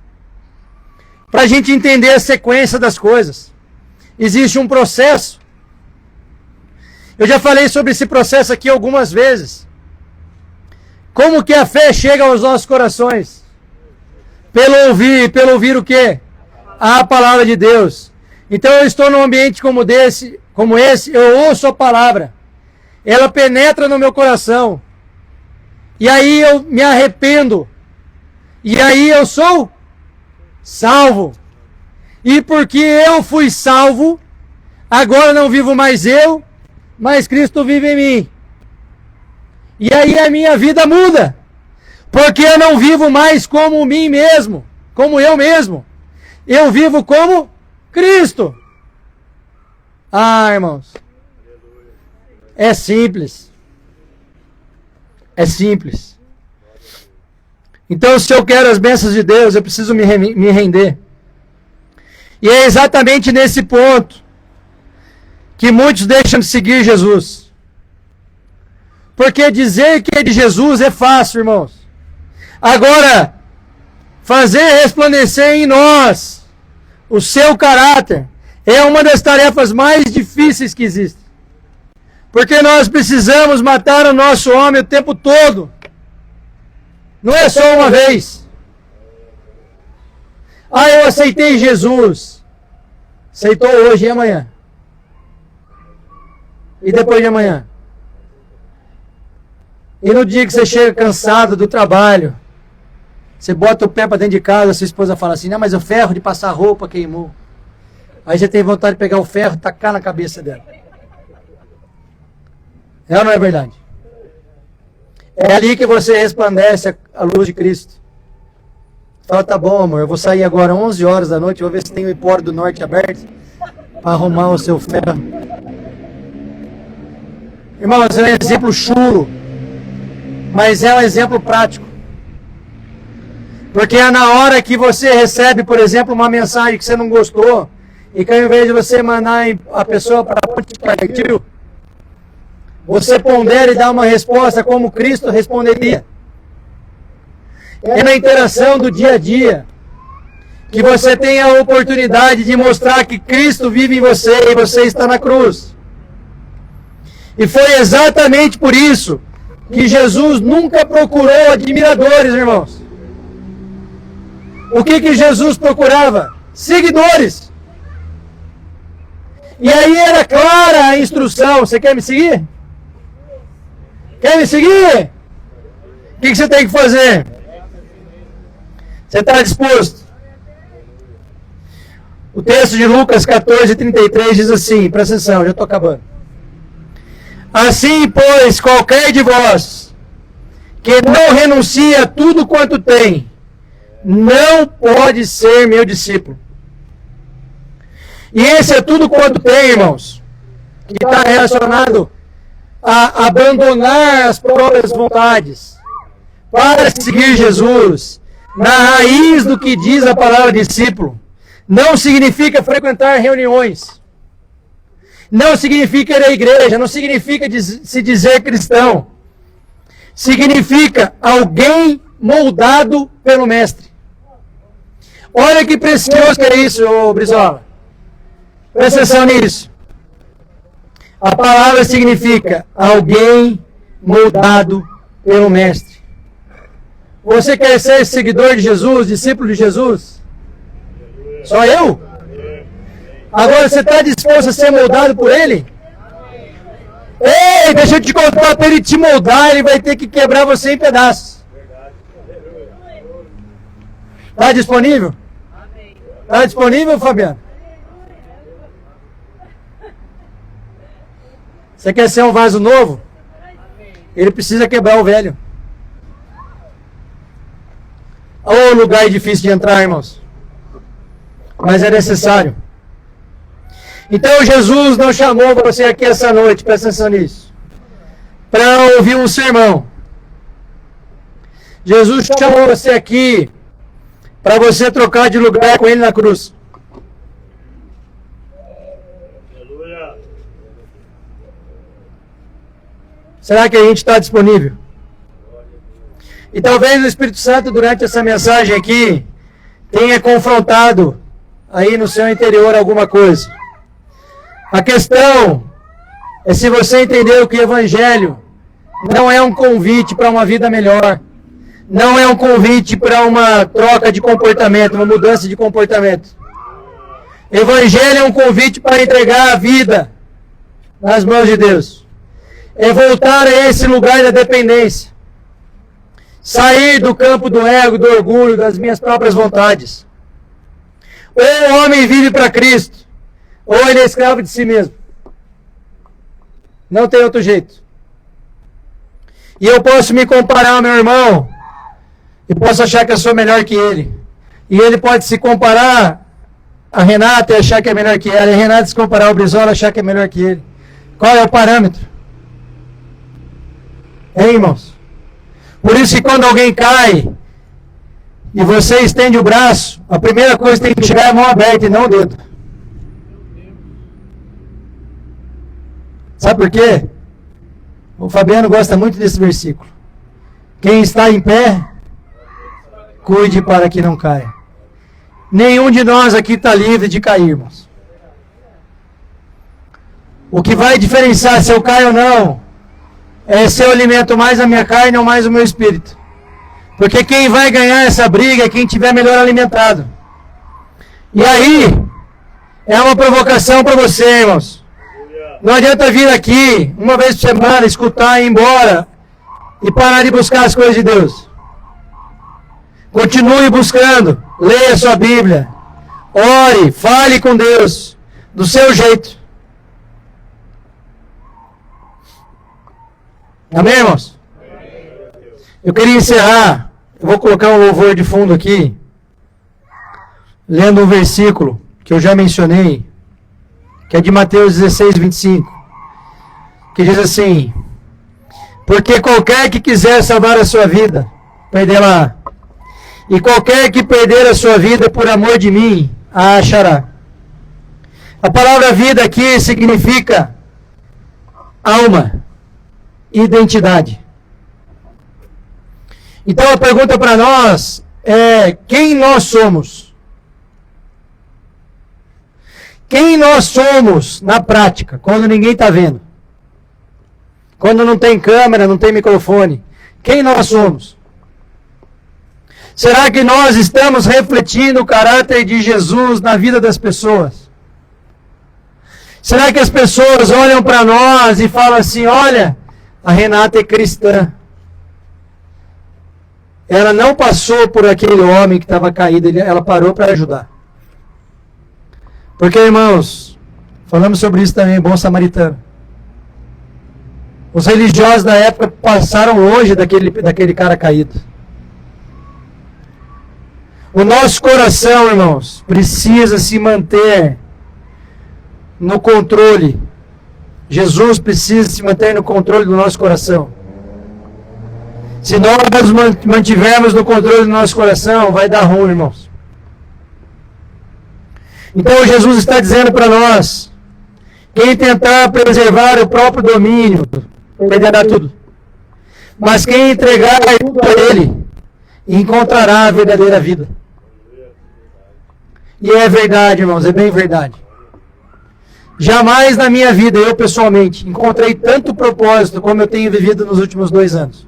para a gente entender a sequência das coisas. Existe um processo. Eu já falei sobre esse processo aqui algumas vezes. Como que a fé chega aos nossos corações? Pelo ouvir o quê? A palavra de Deus. Então eu estou num ambiente como esse, eu ouço a palavra. Ela penetra no meu coração. E aí eu me arrependo. E aí eu sou salvo. E porque eu fui salvo, agora não vivo mais eu, mas Cristo vive em mim. E aí a minha vida muda. Porque eu não vivo mais como mim mesmo, como eu mesmo. Eu vivo como Cristo. Ah, irmãos. É simples. É simples. Então, se eu quero as bênçãos de Deus, eu preciso me render. E é exatamente nesse ponto que muitos deixam de seguir Jesus. Porque dizer que é de Jesus é fácil, irmãos. Agora, fazer resplandecer em nós o seu caráter é uma das tarefas mais difíceis que existem. Porque nós precisamos matar o nosso homem o tempo todo. Não é só uma vez. Ah, eu aceitei Jesus. Aceitou hoje e amanhã. E depois de amanhã. E no dia que você chega cansado do trabalho, você bota o pé para dentro de casa, sua esposa fala assim, não, mas o ferro de passar roupa queimou. Aí você tem vontade de pegar o ferro e tacar na cabeça dela. É ou não é verdade? É ali que você resplandece a luz de Cristo. Fala, tá bom, amor, eu vou sair agora 11 horas da noite, vou ver se tem o Empório do Norte aberto para arrumar o seu ferro. Irmãos, é um exemplo chulo, mas é um exemplo prático. Porque é na hora que você recebe, por exemplo, uma mensagem que você não gostou, e que ao invés de você mandar a pessoa para onde partiu, você pondera e dá uma resposta como Cristo responderia. É na interação do dia a dia que você tem a oportunidade de mostrar que Cristo vive em você e você está na cruz. E foi exatamente por isso que Jesus nunca procurou admiradores, irmãos. O que Jesus procurava? Seguidores. E aí era clara a instrução. Você quer me seguir? Quer me seguir? O que você tem que fazer? Você está disposto? O texto de Lucas 14:33 diz assim, presta atenção, já estou acabando. Assim, pois, qualquer de vós que não renuncia a tudo quanto tem, não pode ser meu discípulo. E esse é tudo quanto tem, irmãos, que está relacionado a abandonar as próprias vontades para seguir Jesus. Na raiz do que diz a palavra discípulo, não significa frequentar reuniões, não significa ir à igreja, não significa se dizer cristão, significa alguém moldado pelo Mestre. Olha que precioso que é isso, ô Brizola. Presta atenção nisso. A palavra significa alguém moldado pelo Mestre. Você quer ser seguidor de Jesus, discípulo de Jesus? Só eu? Agora você está disposto a ser moldado por Ele? Ei, deixa eu te contar, para Ele te moldar, Ele vai ter que quebrar você em pedaços. Está disponível? Está disponível, Fabiano? Você quer ser um vaso novo? Ele precisa quebrar o velho. Ô, lugar difícil de entrar, irmãos. Mas é necessário. Então Jesus não chamou você aqui essa noite, presta atenção nisso, para ouvir um sermão. Jesus chamou você aqui para você trocar de lugar com Ele na cruz. Será que a gente está disponível? E talvez o Espírito Santo, durante essa mensagem aqui, tenha confrontado aí no seu interior alguma coisa. A questão é se você entendeu que o Evangelho não é um convite para uma vida melhor. Não é um convite para uma troca de comportamento, uma mudança de comportamento. Evangelho é um convite para entregar a vida nas mãos de Deus. É voltar a esse lugar da dependência. Sair do campo do ego, do orgulho, das minhas próprias vontades. Ou o homem vive para Cristo, ou ele é escravo de si mesmo. Não tem outro jeito. E eu posso me comparar ao meu irmão. E posso achar que eu sou melhor que ele. E ele pode se comparar a Renata e achar que é melhor que ela. E a Renata se comparar ao Brizola e achar que é melhor que ele. Qual é o parâmetro? Hein, irmãos? Por isso que quando alguém cai e você estende o braço, a primeira coisa que tem que chegar é a mão aberta e não o dedo. Sabe por quê? O Fabiano gosta muito desse versículo. Quem está em pé, cuide para que não caia. Nenhum de nós aqui está livre de cair, irmãos. O que vai diferenciar se eu caio ou não é se eu alimento mais a minha carne ou mais o meu espírito. Porque quem vai ganhar essa briga é quem estiver melhor alimentado. E aí, é uma provocação para você, irmãos. Não adianta vir aqui, uma vez por semana, escutar e ir embora e parar de buscar as coisas de Deus. Continue buscando, leia sua Bíblia, ore, fale com Deus, do seu jeito. Amém, irmãos? Eu queria encerrar, eu vou colocar um louvor de fundo aqui, lendo um versículo que eu já mencionei, que é de Mateus 16, 25, que diz assim: porque qualquer que quiser salvar a sua vida, perderá, e qualquer que perder a sua vida por amor de mim, a achará. A palavra vida aqui significa alma, identidade. Então a pergunta para nós é: quem nós somos? Quem nós somos na prática, quando ninguém está vendo? Quando não tem câmera, não tem microfone. Quem nós somos? Será que nós estamos refletindo o caráter de Jesus na vida das pessoas? Será que as pessoas olham para nós e falam assim: olha, a Renata é cristã. Ela não passou por aquele homem que estava caído, ela parou para ajudar. Porque, irmãos, falamos sobre isso também, bom samaritano. Os religiosos da época passaram longe daquele cara caído. O nosso coração, irmãos, precisa se manter no controle. Jesus precisa se manter no controle do nosso coração. Se nós nos mantivermos no controle do nosso coração, vai dar ruim, irmãos. Então Jesus está dizendo para nós: quem tentar preservar o próprio domínio, perderá tudo. Mas quem entregar tudo a Ele, encontrará a verdadeira vida. E é verdade, irmãos, é bem verdade. Jamais na minha vida, eu pessoalmente, encontrei tanto propósito como eu tenho vivido nos últimos 2 anos.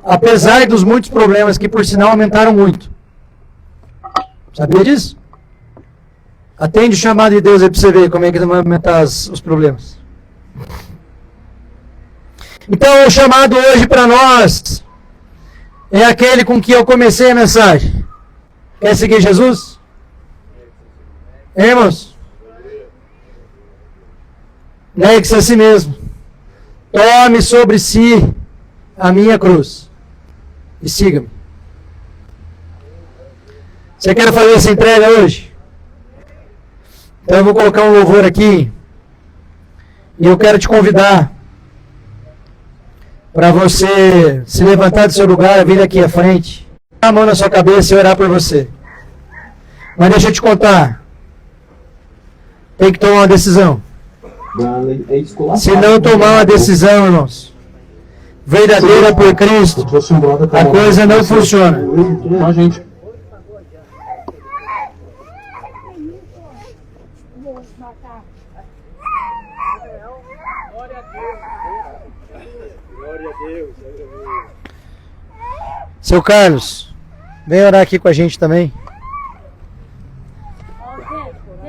Apesar dos muitos problemas que, por sinal, aumentaram muito. Sabia disso? Atende o chamado de Deus aí para você ver como é que vai aumentar os problemas. Então, o chamado hoje para nós é aquele com que eu comecei a mensagem. Quer seguir Jesus? Irmãos? Negue-se a si mesmo. Tome sobre si a minha cruz e siga-me. Você quer fazer essa entrega hoje? Então eu vou colocar um louvor aqui e eu quero te convidar para você se levantar do seu lugar, vir aqui à frente, a mão na sua cabeça e orar por você. Mas deixa eu te contar, tem que tomar uma decisão. Se não tomar uma decisão, irmãos, verdadeira por Cristo, a coisa não funciona. A gente. Seu Carlos, vem orar aqui com a gente também.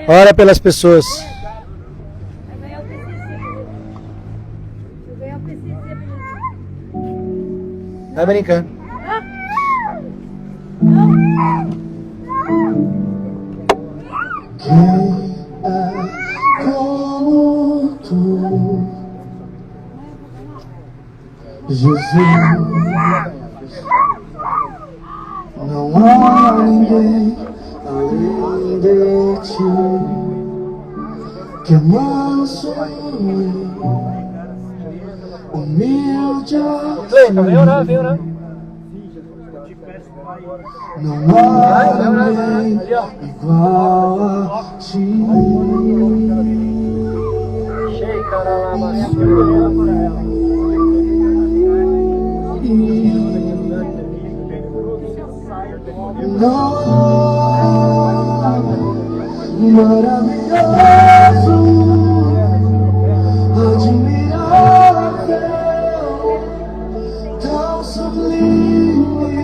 Ora pelas pessoas. Vai brincando. Como tu, Não há ninguém além de ti que manso, humilde. Vem orar, vem orar. Não há ninguém igual a ti. Maravilhoso, admirável, tão sublime,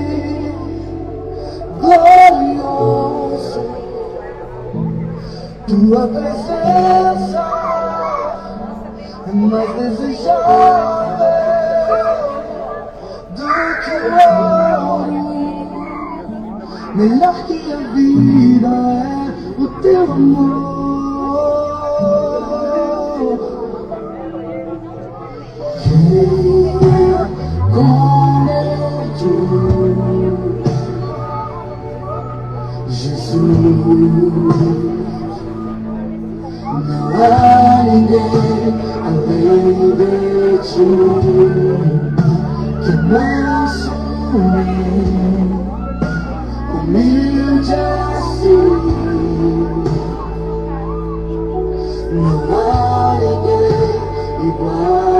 glorioso. Tua presença é mais desejável do que o ouro. Melhor que a vida é o teu amor. Quem é como tu, Jesus? Não há ninguém além de ti que manso, humilde assim. Não há ninguém igual